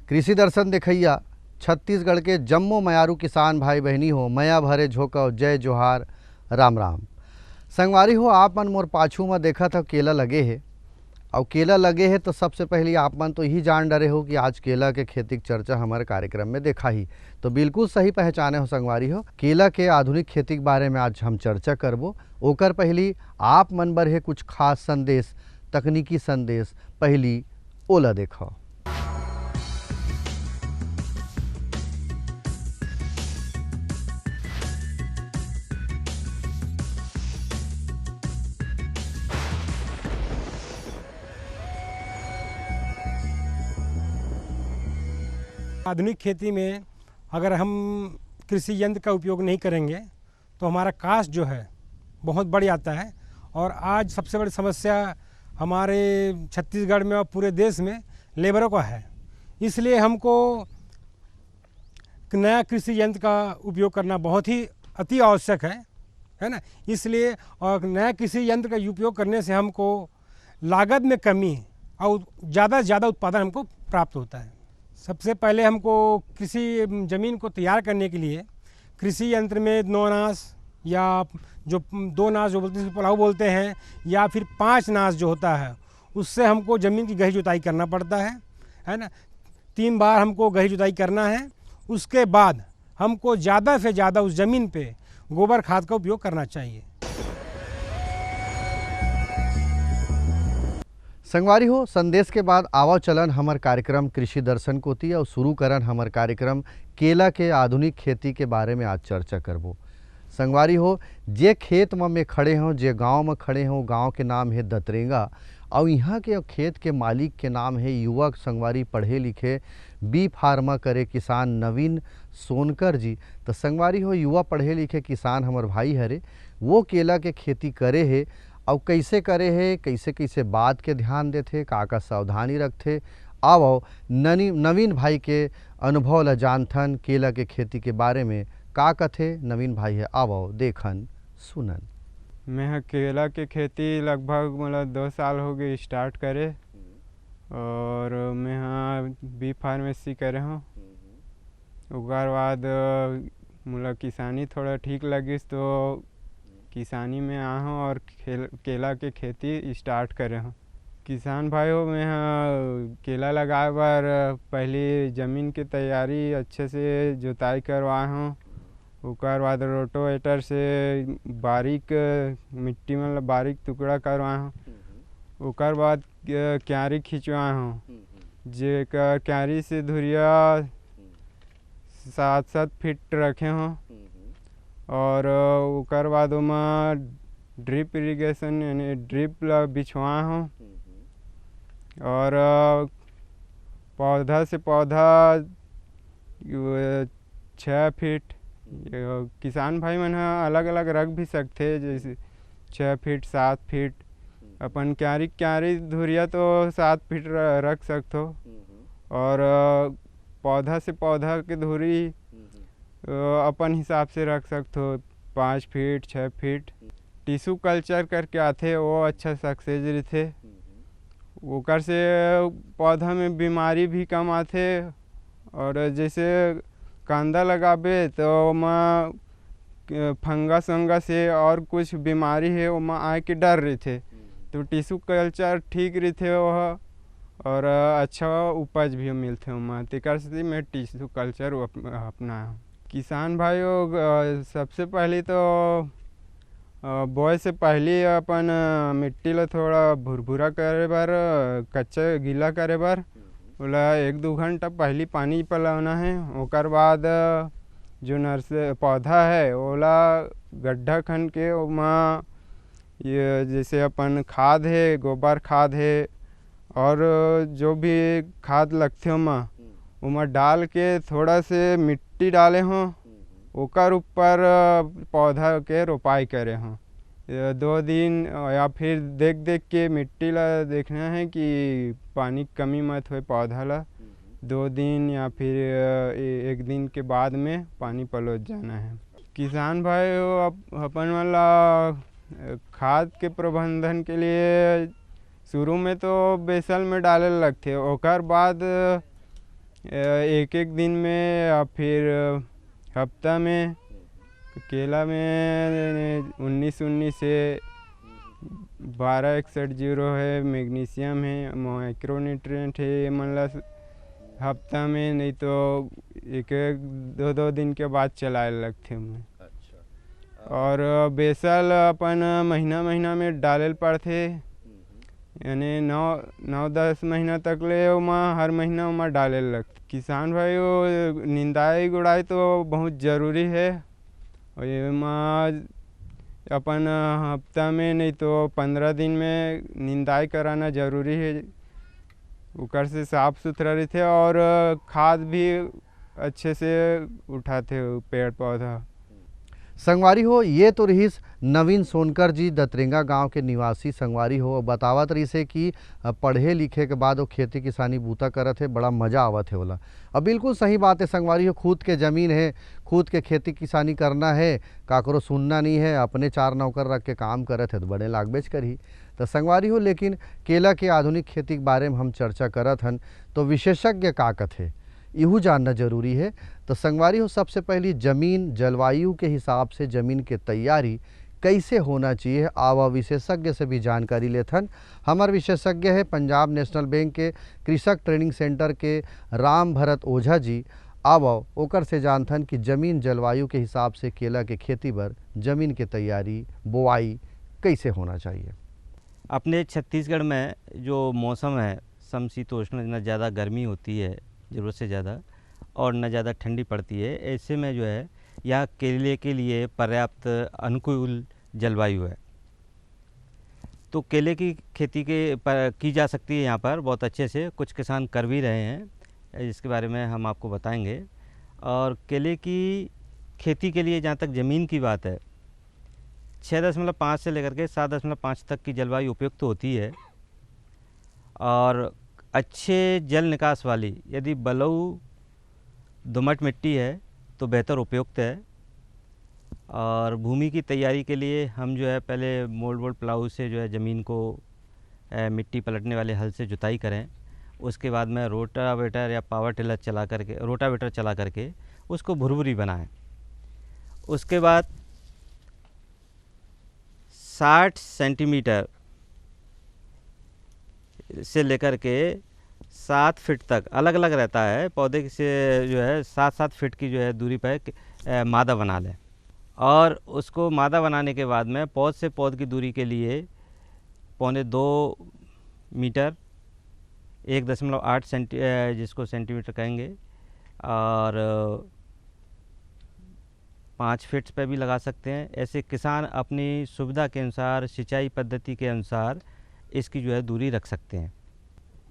कृषि दर्शन देखैया छत्तीसगढ़ के जम्मो मयारू किसान भाई बहनी हो, मया भरे झोंकव जय जोहार राम राम। संगवारी हो, आप मन मोर पाछू में देखा था केला लगे है और केला लगे है तो सबसे पहले आप मन तो यही जान डरे हो कि आज केला के खेती की चर्चा हमारे कार्यक्रम में देखा ही। तो बिल्कुल सही पहचाने हो संगवारी हो, केला के आधुनिक खेती के बारे में आज हम चर्चा करबो। ओकर पहली आप मन बर है कुछ खास संदेश, तकनीकी संदेश, पहली ओला देखो। आधुनिक खेती में अगर हम कृषि यंत्र का उपयोग नहीं करेंगे तो हमारा कास्ट जो है बहुत बढ़ जाता है। और आज सबसे बड़ी समस्या हमारे छत्तीसगढ़ में और पूरे देश में लेबरों का है। इसलिए हमको नया कृषि यंत्र का उपयोग करना बहुत ही अति आवश्यक है ना। इसलिए और नया कृषि यंत्र का उपयोग करने से हमको लागत में कमी और ज़्यादा से ज़्यादा उत्पादन हमको प्राप्त होता है। सबसे पहले हमको कृषि ज़मीन को तैयार करने के लिए कृषि यंत्र में 9 नास या जो 2 नास जो बोलते हैं पुलाव बोलते हैं, या फिर 5 नास जो होता है, उससे हमको ज़मीन की गहरी जुताई करना पड़ता है ना। 3 बार हमको गहरी जुताई करना है। उसके बाद हमको ज़्यादा से ज़्यादा उस ज़मीन पे गोबर खाद का उपयोग करना चाहिए। संगवारी हो, संदेश के बाद आवो चलन हमार कार्यक्रम कृषि दर्शन को थी और शुरू करन हमार कार्यक्रम केला के आधुनिक खेती के बारे में आज चर्चा करबो। संगवारी हो, जे खेत में खड़े हों, जे गांव में खड़े हों, गांव के नाम है दतरेंगा और यहाँ के खेत के मालिक के नाम है युवक संगवारी पढ़े लिखे बी फार्मा करे किसान नवीन सोनकर जी। तो संगवारी हो, युवा पढ़े लिखे किसान हमार भाई हरे, वो केला के खेती करे है और कैसे करे है, कैसे कैसे बात के ध्यान देते, का सावधानी रखते। आओ नवीन भाई के अनुभव ला जानथन केला के खेती के बारे में का कथे नवीन भाई है। आओ देखन सुनन। मैं केला के खेती लगभग मतलब 2 साल हो गए स्टार्ट करे, और मैं बी फार्मेसी करे हूँ। उगर बाद मतलब किसानी थोड़ा ठीक लगिस तो किसानी में आ हूँ और केला के खेती स्टार्ट करे हूँ। किसान भाई हो, मैं केला लगाए बार पहली ज़मीन की तैयारी अच्छे से जुताई करवाए हूँ। उसके बाद रोटोवेटर से बारीक मिट्टी में बारीक टुकड़ा करवाए हूँ। उसके बाद क्यारी खिंचवाए हूँ, जे क्यारी से धुरिया 7-7 फीट रखे हूँ। और उसके बाद में ड्रिप इरिगेशन यानी ड्रिप बिछवाए हूँ। और पौधा से पौधा 6 फीट, किसान भाई मन अलग अलग रख भी सकते, जैसे 6 फीट 7 फीट। अपन क्यारी धुरिया तो 7 फीट रख सकते हो। और पौधा से पौधा की धुरी अपन हिसाब से रख सकते हो, 5 फीट 6 फीट। टिश्यू कल्चर करके आते, वो अच्छा सक्सेस रहते। ओकर से पौधा में बीमारी भी कम आते। और जैसे कांदा लगाबे तो ओमा फंगस वंगस है और कुछ बीमारी है ओमा आए के डर रहते, तो टिश्यू कल्चर ठीक रहते वह, और अच्छा उपज भी मिलते ओमा। तेकर से मैं टिश्यू कल्चर अपनाया हूँ। किसान भाइयों, सबसे पहले तो बोए से पहले अपन मिट्टी ला थोड़ा भुरभुरा करे बार, कच्चा गीला करे बार ओला 1-2 घंटा पहले पानी पिलाना है। ओकर बाद जो पौधा है ओला गड्ढा खन के ओमा ये जैसे अपन खाद है, गोबर खाद है और जो भी खाद लगते ओमा डाल के थोड़ा से मिट्टी डाले हों। ओकर ऊपर पौधा के रोपाई करे हों। 2 दिन या फिर देख देख के मिट्टी ला देखना है कि पानी कमी मत हो पौधा ला। 2 दिन या फिर 1 दिन के बाद में पानी पलोट जाना है। किसान भाई अपन वाला खाद के प्रबंधन के लिए शुरू में तो बेसल में डाले लगते, ओकर बाद एक एक दिन में या फिर हफ्ता में। केला में 19-19 से 12-61-0 है, मैग्नीशियम है, माइक्रोन्यूट्रिएंट है, मतलब हफ्ता में, नहीं तो एक एक 2-2 दिन के बाद चलाए लगते हैं। और बेसल अपन महीना महीना में डालेल पड़थे, यानी 9-10 महीना तक ले ओमा हर महीना ओमा डालेल लगथे। किसान भाई वो निंदाई गुड़ाई तो बहुत ज़रूरी है, और एमा अपन हफ्ता में नहीं तो 15 दिन में निंदाई कराना ज़रूरी है। ऊपर से साफ सुथरा रहते और खाद भी अच्छे से उठाते हो पेड़ पौधा। संगवारी हो ये तो रहीस नवीन सोनकर जी दतरेंगा गांव के निवासी संगवारी हो, बतावत रही से कि पढ़े लिखे के बाद वो खेती किसानी बूता करत है, बड़ा मज़ा आवत है बोला। अब बिल्कुल सही बात है संगवारी हो, खुद के ज़मीन है, खुद के खेती किसानी करना है, काकरो सुनना नहीं है, अपने 4 नौकर रख के काम करत है तो बड़े लागबेच करही। तो संगवारी हो लेकिन केला के आधुनिक खेती के बारे में हम चर्चा करत हन तो विशेषज्ञ का कथे इहू जानना जरूरी है। तो संगवारी हो सबसे पहली जमीन जलवायु के हिसाब से जमीन के तैयारी कैसे होना चाहिए, आवा विशेषज्ञ से भी जानकारी लेथन। हमार विशेषज्ञ है पंजाब नेशनल बैंक के कृषक ट्रेनिंग सेंटर के राम भरत ओझा जी। आवा ओकर से जानथन कि जमीन जलवायु के हिसाब से केला के खेती पर जमीन के तैयारी बोआई कैसे होना चाहिए। अपने छत्तीसगढ़ में जो मौसम है समशीतोष्ण, न ज़्यादा गर्मी होती है ज़रूरत से ज़्यादा और न ज़्यादा ठंडी पड़ती है, ऐसे में जो है यहाँ केले के लिए पर्याप्त अनुकूल जलवायु है। तो केले की खेती की जा सकती है यहाँ पर बहुत अच्छे से, कुछ किसान कर भी रहे हैं, जिसके बारे में हम आपको बताएंगे। और केले की खेती के लिए जहाँ तक ज़मीन की बात है, 6.5 से लेकर के 7.5 तक की जलवायु उपयुक्त होती है। और अच्छे जल निकास वाली यदि बलऊ दोमट मिट्टी है तो बेहतर उपयुक्त है। और भूमि की तैयारी के लिए हम जो है पहले मोड़ प्लाऊ से जो है ज़मीन को मिट्टी पलटने वाले हल से जुताई करें, उसके बाद में रोटावेटर या पावर टिलर रोटावेटर चला करके उसको भुरभुरी बनाएं। उसके बाद 60 सेंटीमीटर से लेकर के 7 फीट तक अलग अलग रहता है पौधे से, जो है 7-7 फीट की जो है दूरी पर मादा बना लें। और उसको मादा बनाने के बाद में पौध से पौध की दूरी के लिए 1.25 मीटर 1.8 जिसको सेंटीमीटर कहेंगे, और 5 फीट पे भी लगा सकते हैं। ऐसे किसान अपनी सुविधा के अनुसार सिंचाई पद्धति के अनुसार इसकी जो है दूरी रख सकते हैं।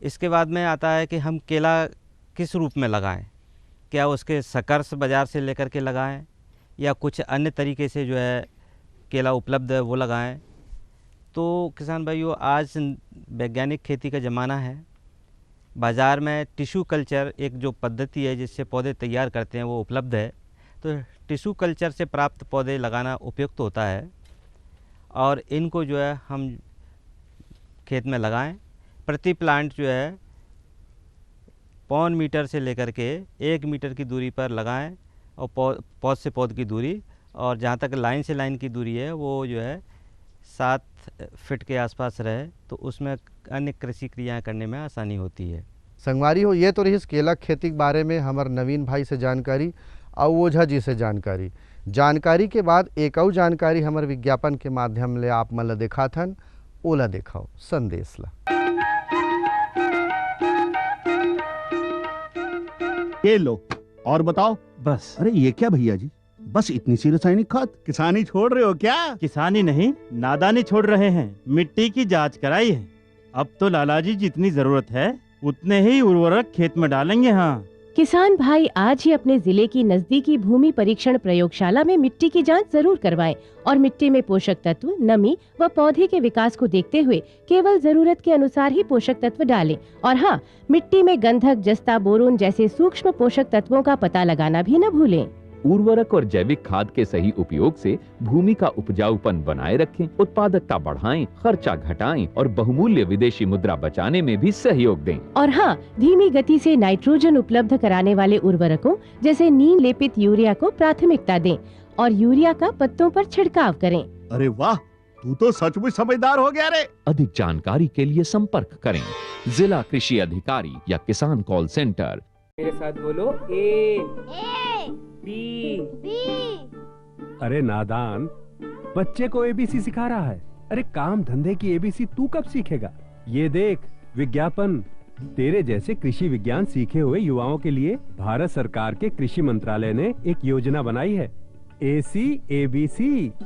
इसके बाद में आता है कि हम केला किस रूप में लगाएं, क्या उसके सकर्स बाज़ार से लेकर के लगाएं या कुछ अन्य तरीके से जो है केला उपलब्ध है वो लगाएं। तो किसान भाइयों, आज वैज्ञानिक खेती का ज़माना है। बाज़ार में टिश्यू कल्चर एक जो पद्धति है जिससे पौधे तैयार करते हैं वो उपलब्ध है। तो टिश्यू कल्चर से प्राप्त पौधे लगाना उपयुक्त होता है और इनको जो है हम खेत में लगाएं। प्रति प्लांट जो है 0.25 मीटर से लेकर के 1 मीटर की दूरी पर लगाएं और पौध से पौध की दूरी, और जहाँ तक लाइन से लाइन की दूरी है वो जो है 7 फीट के आसपास रहे, तो उसमें अन्य कृषि क्रियाएँ करने में आसानी होती है। संगवारी हो ये तो रही केला खेती के बारे में हमार नवीन भाई से जानकारी और ओझा जी से जानकारी के बाद एक और जानकारी हमार विज्ञापन के माध्यम ले आप मन ला दिखाथन, ओला दिखाओ संदेश ला। ये लो और बताओ। बस। अरे ये क्या भैया जी, बस इतनी सी रासायनिक खाद? किसानी छोड़ रहे हो क्या? किसानी नहीं, नादानी छोड़ रहे हैं। मिट्टी की जांच कराई है, अब तो लालाजी जितनी जरूरत है उतने ही उर्वरक खेत में डालेंगे। हाँ, किसान भाई आज ही अपने जिले की नजदीकी भूमि परीक्षण प्रयोगशाला में मिट्टी की जांच जरूर करवाएं और मिट्टी में पोषक तत्व, नमी व पौधे के विकास को देखते हुए केवल जरूरत के अनुसार ही पोषक तत्व डालें। और हाँ, मिट्टी में गंधक, जस्ता, बोरोन जैसे सूक्ष्म पोषक तत्वों का पता लगाना भी न भूलें। उर्वरक और जैविक खाद के सही उपयोग से भूमि का उपजाऊपन बनाए रखें, उत्पादकता बढ़ाएं, खर्चा घटाएं और बहुमूल्य विदेशी मुद्रा बचाने में भी सहयोग दें। और हाँ, धीमी गति से नाइट्रोजन उपलब्ध कराने वाले उर्वरकों जैसे नीम लेपित यूरिया को प्राथमिकता दें और यूरिया का पत्तों पर छिड़काव करें। अरे वाह, तू तो सचमुच समझदार हो गया रे। अधिक जानकारी के लिए संपर्क करें जिला कृषि अधिकारी या किसान कॉल सेंटर। मेरे साथ बोलो ए बी। अरे नादान, बच्चे को एबीसी सिखा रहा है। अरे काम धंधे की एबीसी तू कब सीखेगा? ये देख विज्ञापन, तेरे जैसे कृषि विज्ञान सीखे हुए युवाओं के लिए भारत सरकार के कृषि मंत्रालय ने एक योजना बनाई है, ACABC।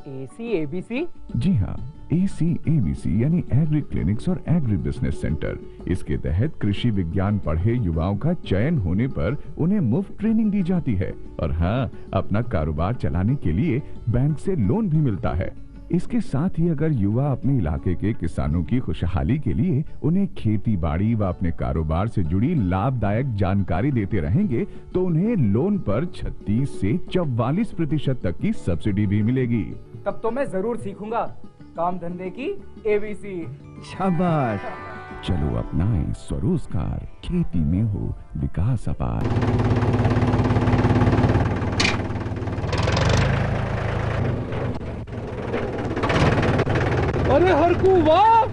ACABC? जी हाँ, ACABC यानी एग्री क्लिनिक्स और एग्री बिजनेस सेंटर। इसके तहत कृषि विज्ञान पढ़े युवाओं का चयन होने पर उन्हें मुफ्त ट्रेनिंग दी जाती है और हाँ, अपना कारोबार चलाने के लिए बैंक से लोन भी मिलता है। इसके साथ ही अगर युवा अपने इलाके के किसानों की खुशहाली के लिए उन्हें खेती बाड़ी व अपने कारोबार से जुड़ी लाभदायक जानकारी देते रहेंगे तो उन्हें लोन पर 36 से 44% तक की सब्सिडी भी मिलेगी। तब तो मैं जरूर सीखूंगा काम धंधे की ABC। शाबाश, चलो अपनाएं स्वरोजगार, खेती में हो विकास अपार। अरे हरकू वाह,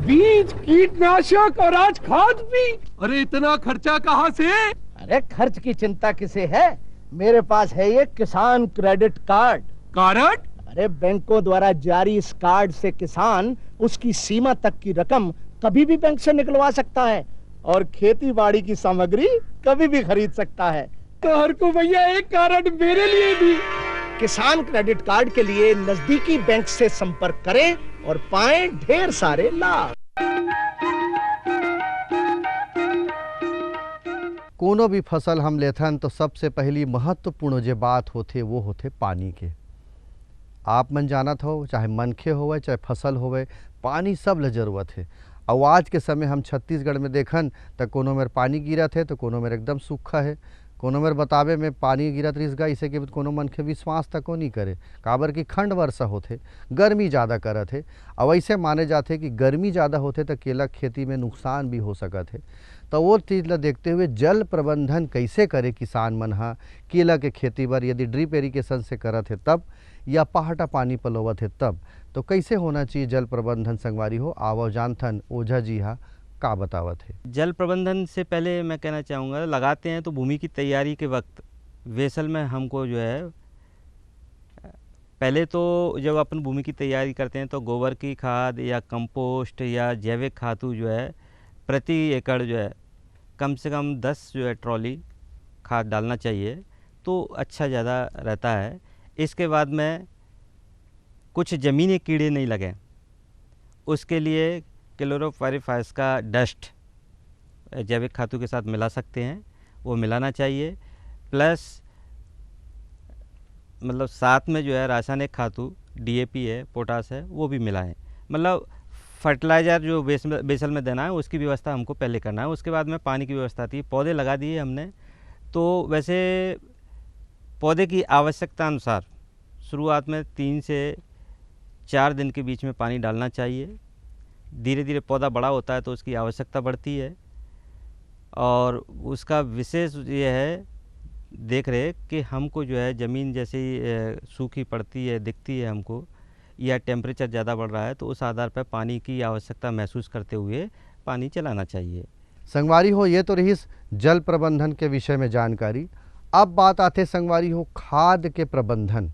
बीज, कीटनाशक और आज खाद भी। अरे इतना खर्चा कहाँ से? अरे खर्च की चिंता किसे है, मेरे पास है ये किसान क्रेडिट कार्ड। कार्ड? अरे बैंकों द्वारा जारी इस कार्ड से किसान उसकी सीमा तक की रकम कभी भी बैंक से निकलवा सकता है और खेती बाड़ी की सामग्री कभी भी खरीद सकता है। तो हरकू भैया एक कार्ड मेरे लिए भी। किसान क्रेडिट कार्ड के लिए नजदीकी बैंक से संपर्क करें और पाएं ढेर सारे लाभ। कोनो भी फसल हम लेथन तो सबसे पहली महत्वपूर्ण जो बात होते वो होते पानी के। आप मन जानत हो, चाहे मनखे होवे चाहे फसल होवे, पानी सब ल जरूरत है। और आज के समय हम छत्तीसगढ़ में देखन तो कोनो मेर पानी गिरत है तो कोनो मेर एकदम सूखा है, कोनो मेर बतावे में पानी गिरत रहीस गा, इसे के कोनो मन के विश्वास तक नहीं करे, काबर की खंड वर्षा होते, गर्मी ज़्यादा करत है। और ऐसे माने जाते कि गर्मी ज़्यादा होते तो केला खेती में नुकसान भी हो सकत है। तो वो चीज़ ला देखते हुए जल प्रबंधन कैसे करे किसान मन हा केला के खेती बर, यदि ड्रिप इरिगेशन से करत है तब या पहाटा पानी पलोवत है तब, तो कैसे होना चाहिए जल प्रबंधन संगवारी हो। आवो जानथन ओझा जी हा का बतावत है। जल प्रबंधन से पहले मैं कहना चाहूँगा, लगाते हैं तो भूमि की तैयारी के वक्त वेसल में हमको जो है, पहले तो जब अपन भूमि की तैयारी करते हैं तो गोबर की खाद या कंपोस्ट या जैविक खातू जो है प्रति एकड़ जो है कम से कम 10 जो है ट्रॉली खाद डालना चाहिए, तो अच्छा ज़्यादा रहता है। इसके बाद में कुछ ज़मीनी कीड़े नहीं लगे, उसके लिए क्लोरोपाइरीफास का डस्ट जैविक खातू के साथ मिला सकते हैं, वो मिलाना चाहिए। प्लस मतलब साथ में जो है रासायनिक खातू DAP है, पोटास है, वो भी मिलाएं। मतलब फर्टिलाइज़र जो बेसल में देना है उसकी व्यवस्था हमको पहले करना है। उसके बाद में पानी की व्यवस्था थी। पौधे लगा दिए हमने, तो वैसे पौधे की आवश्यकता अनुसार शुरुआत में 3 से 4 दिन के बीच में पानी डालना चाहिए। धीरे धीरे पौधा बड़ा होता है तो उसकी आवश्यकता बढ़ती है। और उसका विशेष ये है देख रहे कि हमको जो है ज़मीन जैसे सूखी पड़ती है दिखती है हमको, या टेम्परेचर ज़्यादा बढ़ रहा है, तो उस आधार पर पानी की आवश्यकता महसूस करते हुए पानी चलाना चाहिए। संगवारी हो, ये तो रही जल प्रबंधन के विषय में जानकारी। अब बात आते संगवारी हो खाद के प्रबंधन।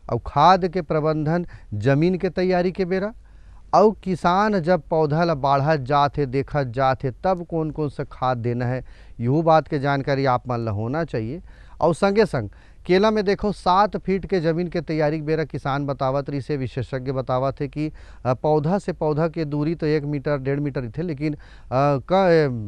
और खाद के प्रबंधन जमीन के तैयारी के बेरा, और किसान जब पौधा ला बाढ़त जाते देखत जाते तब कौन कौन सा खाद देना है, यूँ बात के जानकारी आप मन ला होना चाहिए। और संगे संग केला में देखो 7 फीट के ज़मीन के तैयारी के बेरा किसान बतावत रही से, विशेषज्ञ बतावत है कि पौधा से पौधा के दूरी तो 1 मीटर 1.5 मीटर थे, लेकिन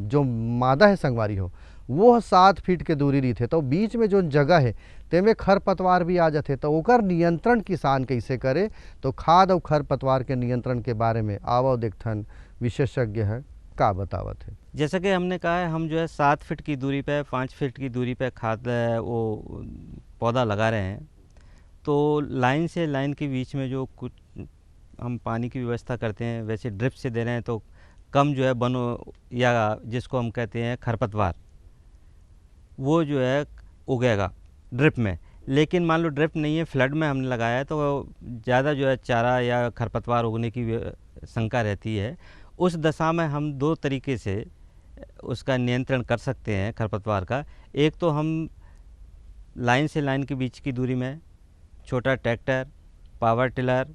जो मादा है संगवारी हो वो 7 फीट के दूरी रही थे। तो बीच में जो जगह है तेमें खरपतवार भी आ जाते, तो ओकर नियंत्रण किसान कैसे करे। तो खाद और खरपतवार के नियंत्रण के बारे में आवो देखथन विशेषज्ञ है का बतावत है। जैसा कि हमने कहा है, हम जो है 7 फीट की दूरी पे 5 फीट की दूरी पे खाद वो पौधा लगा रहे हैं तो लाइन से लाइन के बीच में जो कुछ हम पानी की व्यवस्था करते हैं, वैसे ड्रिप से दे रहे हैं तो कम जो है बनो या जिसको हम कहते हैं खरपतवार, वो जो है उगेगा ड्रिप में। लेकिन मान लो ड्रिप नहीं है, फ्लड में हमने लगाया है तो ज़्यादा जो है चारा या खरपतवार उगने की शंका रहती है। उस दशा में हम दो तरीके से उसका नियंत्रण कर सकते हैं खरपतवार का। एक तो हम लाइन से लाइन के बीच की दूरी में छोटा ट्रैक्टर, पावर टिलर,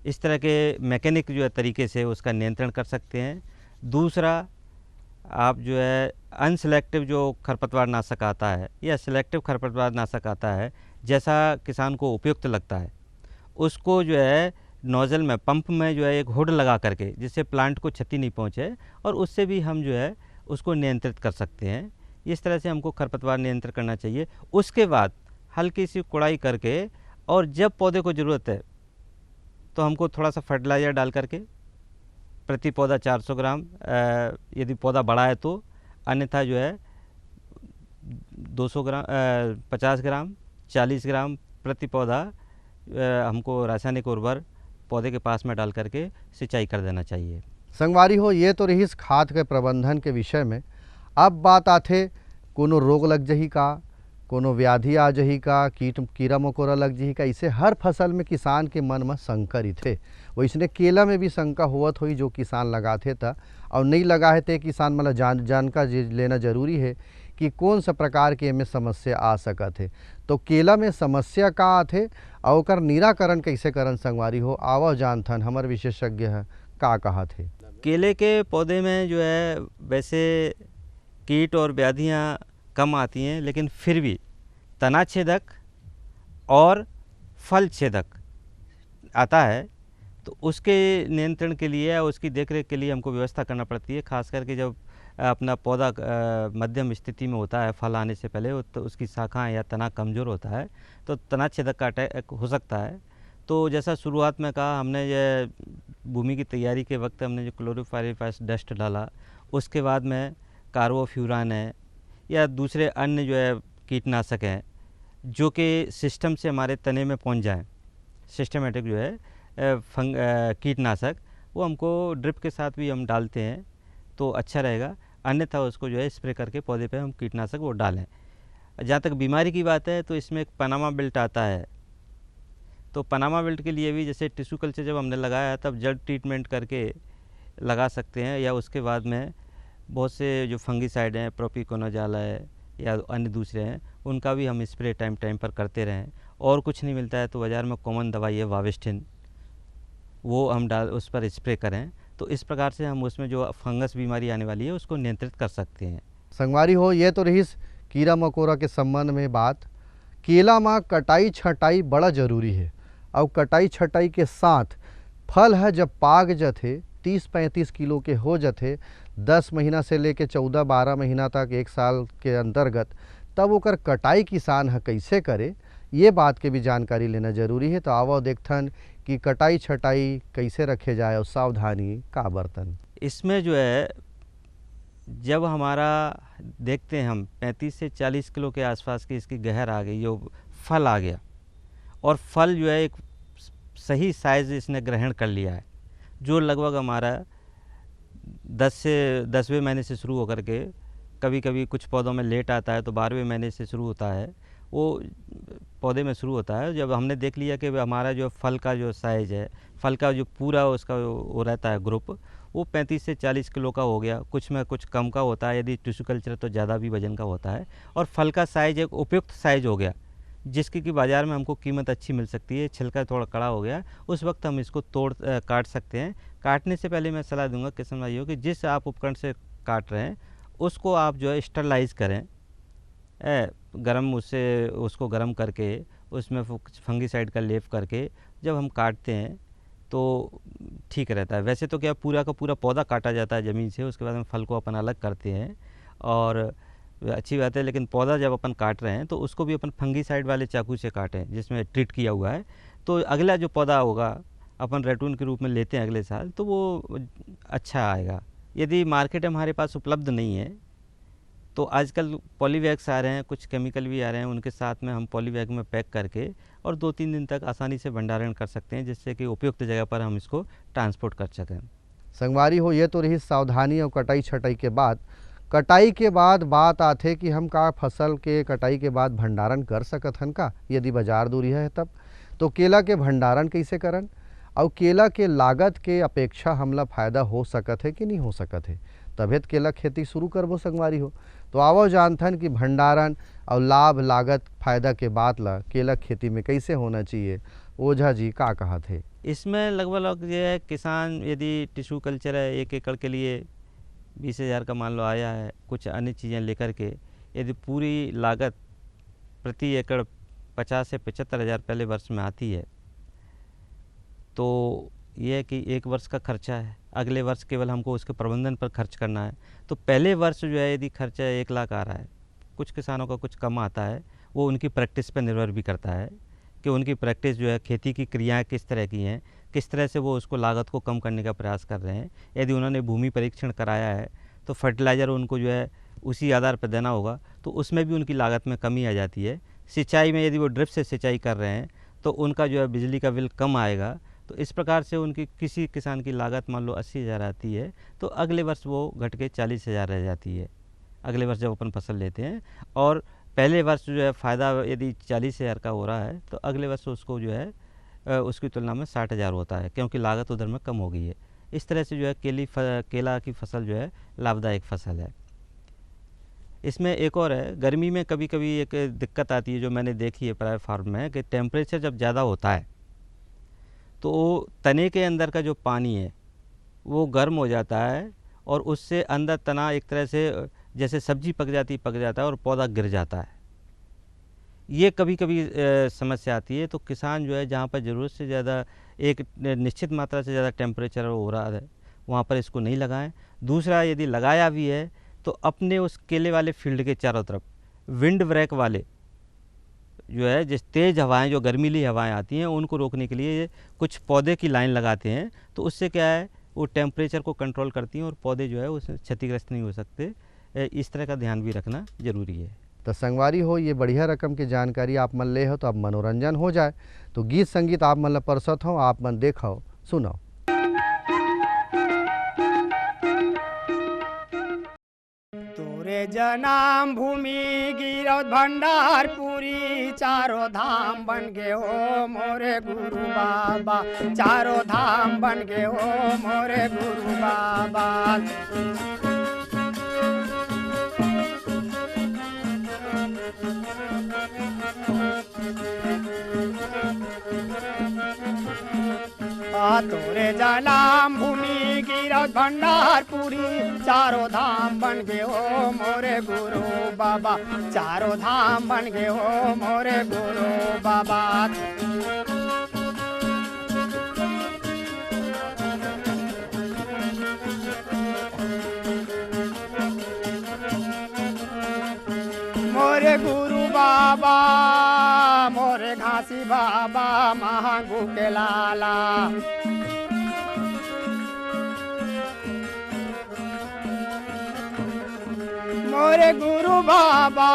इस तरह के मैकेनिक जो है तरीके से उसका नियंत्रण कर सकते हैं। दूसरा, आप जो है अनसेलेक्टिव जो खरपतवार नाशक आता है या सिलेक्टिव खरपतवार नाशक आता है, जैसा किसान को उपयुक्त लगता है, उसको जो है नोज़ल में, पंप में जो है एक हुड लगा करके, जिससे प्लांट को क्षति नहीं पहुंचे, और उससे भी हम जो है उसको नियंत्रित कर सकते हैं। इस तरह से हमको खरपतवार नियंत्रण करना चाहिए। उसके बाद हल्की सी कुड़ाई करके, और जब पौधे को ज़रूरत है तो हमको थोड़ा सा फर्टिलाइज़र डाल करके प्रति पौधा 400 ग्राम, यदि पौधा बड़ा है तो, अन्यथा जो है 200 ग्राम, 50 ग्राम, 40 ग्राम प्रति पौधा हमको रासायनिक उर्वर पौधे के पास में डाल करके सिंचाई कर देना चाहिए। संगवारी हो, ये तो रही खाद के प्रबंधन के विषय में। अब बात आथे कोनो रोग लग जही का, कोनो व्याधि आ जही का, कीड़ा मकोड़ा लग जही का, इसे हर फसल में किसान के मन में शंका थे। वैसने केला में भी शंका होवत हुई जो किसान लगाते था और नहीं लगा है ते किसान मतलब जानकारी लेना जरूरी है कि कौन सा प्रकार के में समस्या आ सकत है। तो केला में समस्या का आथे और ओकर निराकरण कैसे करन संगवारी हो, आवा जानथन हमर विशेषज्ञ है का कहा थे। केले के पौधे में जो है वैसे कीट और व्याधियाँ कम आती हैं, लेकिन फिर भी तना छेदक और फल छेदक आता है, तो उसके नियंत्रण के लिए या उसकी देखरेख के लिए हमको व्यवस्था करना पड़ती है। खास करके जब अपना पौधा मध्यम स्थिति में होता है, फल आने से पहले, तो उसकी शाखाएं या तना कमज़ोर होता है, तो तना छेदक का अटैक हो सकता है। तो जैसा शुरुआत में कहा, हमने ये भूमि की तैयारी के वक्त हमने जो क्लोरोपाइरीफास डस्ट डाला, उसके बाद में कार्बोफ्यूरान है या दूसरे अन्य जो है कीटनाशक हैं जो कि सिस्टम से हमारे तने में पहुंच जाएं, सिस्टमेटिक जो है कीटनाशक, वो हमको ड्रिप के साथ भी हम डालते हैं तो अच्छा रहेगा। अन्यथा उसको जो है स्प्रे करके पौधे पे हम कीटनाशक वो डालें। जहाँ तक बीमारी की बात है तो इसमें एक पनामा बेल्ट आता है, तो पनामा बेल्ट के लिए भी जैसे टिश्यू कल्चर जब हमने लगाया तब जड़ ट्रीटमेंट करके लगा सकते हैं, या उसके बाद में बहुत से जो फंगीसाइड हैं, प्रोपिकोनाजोल है या अन्य दूसरे हैं, उनका भी हम स्प्रे टाइम टाइम पर करते रहें। और कुछ नहीं मिलता है तो बाज़ार में कॉमन दवाई है वाविस्टिन, वो हम उस पर स्प्रे करें, तो इस प्रकार से हम उसमें जो फंगस बीमारी आने वाली है उसको नियंत्रित कर सकते हैं। संगवारी हो, ये तो रही कीड़ा मकोड़ा के संबंध में बात। केला में कटाई छटाई बड़ा जरूरी है, और कटाई छटाई के साथ फल है जब पाक जाते 30-35 किलो के हो जाते, 10 महीना से लेके 14-12 महीना तक, 1 साल के अंतर्गत, तब ओकर कटाई किसान है कैसे करे, ये बात के भी जानकारी लेना जरूरी है। तो आवो देखथन कि कटाई छटाई कैसे रखे जाए और सावधानी का बर्तन। इसमें जो है जब हमारा देखते हैं हम 35 से 40 किलो के आसपास की इसकी गहर आ गई, जो फल आ गया और फल जो है एक सही साइज़ इसने ग्रहण कर लिया है, जो लगभग हमारा 10वें महीने से शुरू होकर के, कभी कभी कुछ पौधों में लेट आता है तो 12वें महीने से शुरू होता है, वो पौधे में शुरू होता है। जब हमने देख लिया कि हमारा जो फल का जो साइज़ है, फल का जो पूरा उसका वो रहता है ग्रुप, वो 35 से 40 किलो का हो गया, कुछ में कुछ कम का होता है, यदि टिश्यू कल्चर तो ज़्यादा भी वजन का होता है, और फल का साइज़ एक उपयुक्त साइज़ हो गया जिसकी कि बाज़ार में हमको कीमत अच्छी मिल सकती है, छिलका थोड़ा कड़ा हो गया, उस वक्त हम इसको काट सकते हैं। काटने से पहले मैं सलाह दूंगा किसान भाइयों कि जिस आप उपकरण से काट रहे हैं उसको आप जो है स्टरलाइज करें, गरम उसको गरम करके उसमें फंगीसाइड का लेप करके जब हम काटते हैं तो ठीक रहता है। वैसे तो क्या पूरा का पूरा पौधा काटा जाता है ज़मीन से, उसके बाद हम फल को अपन अलग करते हैं और अच्छी बात है, लेकिन पौधा जब अपन काट रहे हैं तो उसको भी अपन फंगीसाइड वाले चाकू से काटें जिसमें ट्रीट किया हुआ है, तो अगला जो पौधा होगा अपन रेटून के रूप में लेते हैं अगले साल, तो वो अच्छा आएगा। यदि मार्केट हमारे पास उपलब्ध नहीं है तो आजकल पॉलीबैग्स आ रहे हैं, कुछ केमिकल भी आ रहे हैं, उनके साथ में हम पॉलीबैग में पैक करके और 2-3 दिन तक आसानी से भंडारण कर सकते हैं, जिससे कि उपयुक्त जगह पर हम इसको ट्रांसपोर्ट कर सकें। संगवारी हो, ये तो रही सावधानी और कटाई छटाई के बाद। कटाई के बाद बात आथे कि हम का फसल के कटाई के बाद भंडारण कर सकत हन का, यदि बाजार दूरी है तब। तो केला के भंडारण कैसे करन और केला के लागत के अपेक्षा हमला फायदा हो सकत है कि नहीं हो सकत है, तबे तो केला खेती शुरू करबो संगवारी हो। तो आवो जानथन कि भंडारण और लाभ लागत फायदा के बात ला केला खेती में कैसे होना चाहिए। ओझा जी का कहा थे इसमें लगभग ये है, किसान यदि टिश्यू कल्चर है 1 एकड़ के लिए 20,000 का मान लो आया है, कुछ अन्य चीज़ें लेकर के यदि पूरी लागत प्रति एकड़ 50 से 75,000 पहले वर्ष में आती है, तो ये है कि 1 वर्ष का खर्चा है, अगले वर्ष केवल हमको उसके प्रबंधन पर खर्च करना है। तो पहले वर्ष जो है यदि खर्चा 1 लाख आ रहा है, कुछ किसानों का कुछ कम आता है, वो उनकी प्रैक्टिस पर निर्भर भी करता है कि उनकी प्रैक्टिस जो है, खेती की क्रियाएं किस तरह की हैं, किस तरह से वो उसको लागत को कम करने का प्रयास कर रहे हैं। यदि उन्होंने भूमि परीक्षण कराया है तो फर्टिलाइज़र उनको जो है उसी आधार पर देना होगा, तो उसमें भी उनकी लागत में कमी आ जाती है। सिंचाई में यदि वो ड्रिप से सिंचाई कर रहे हैं तो उनका जो है बिजली का बिल कम आएगा। तो इस प्रकार से उनकी किसी किसान की लागत मान लो 80,000 आती है, तो अगले वर्ष वो घट के 40,000 रह जाती है, अगले वर्ष जब अपन फसल लेते हैं। और पहले वर्ष जो है फ़ायदा यदि 40,000 का हो रहा है, तो अगले वर्ष उसको जो है उसकी तुलना में 60,000 होता है, क्योंकि लागत उधर में कम हो गई है। इस तरह से जो है केला की फसल जो है लाभदायक फसल है। इसमें एक और है, गर्मी में कभी कभी एक दिक्कत आती है जो मैंने देखी है प्राय फार्म में, कि टेम्परेचर जब ज़्यादा होता है तो तने के अंदर का जो पानी है वो गर्म हो जाता है और उससे अंदर तना एक तरह से जैसे सब्जी पक जाता है और पौधा गिर जाता है। ये कभी कभी समस्या आती है। तो किसान जो है जहाँ पर ज़रूरत से ज़्यादा एक निश्चित मात्रा से ज़्यादा टेम्परेचर हो रहा है वहाँ पर इसको नहीं लगाएं। दूसरा, यदि लगाया भी है तो अपने उस केले वाले फील्ड के चारों तरफ विंड ब्रेक वाले जो है, जिस तेज़ हवाएं, जो गर्मीली हवाएं आती हैं, उनको रोकने के लिए कुछ पौधे की लाइन लगाते हैं। तो उससे क्या है, वो टेम्परेचर को कंट्रोल करती हैं और पौधे जो है उसमें क्षतिग्रस्त नहीं हो सकते। इस तरह का ध्यान भी रखना जरूरी है। तो संगवारी हो, ये बढ़िया रकम की जानकारी आप मन ले हो तो अब मनोरंजन हो जाए। तो गीत संगीत आप मन ला परसत हो, आप मन देखो सुनो। तोरे जनाम भूमि गिरौत भंडारपुरी, चारों धाम बन गए हो मोरे गुरु बाबा, चारों धाम बन गए हो मोरे गुरु बाबा। तोरे जनाम भूमि गिरौत भंडारपुरी, चारों धाम बन गए हो मोरे गुरु बाबा, चारों धाम बन गए हो मोरे गुरु बाबा। मोरे गुरु बाबा, मोरे घासी बाबा, महागु के लाला। मोरे गुरु बाबा,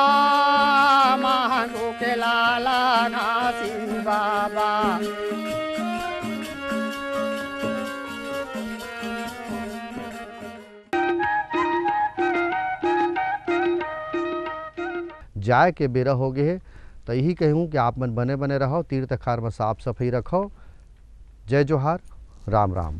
महागु के लाला, घासी बाबा। जाए के बेरा हो गए है, तो यही कहूँ कि आप मन बने बने रहो, तीर्थ अखार में साफ सफाई रखो। जय जोहार, राम राम।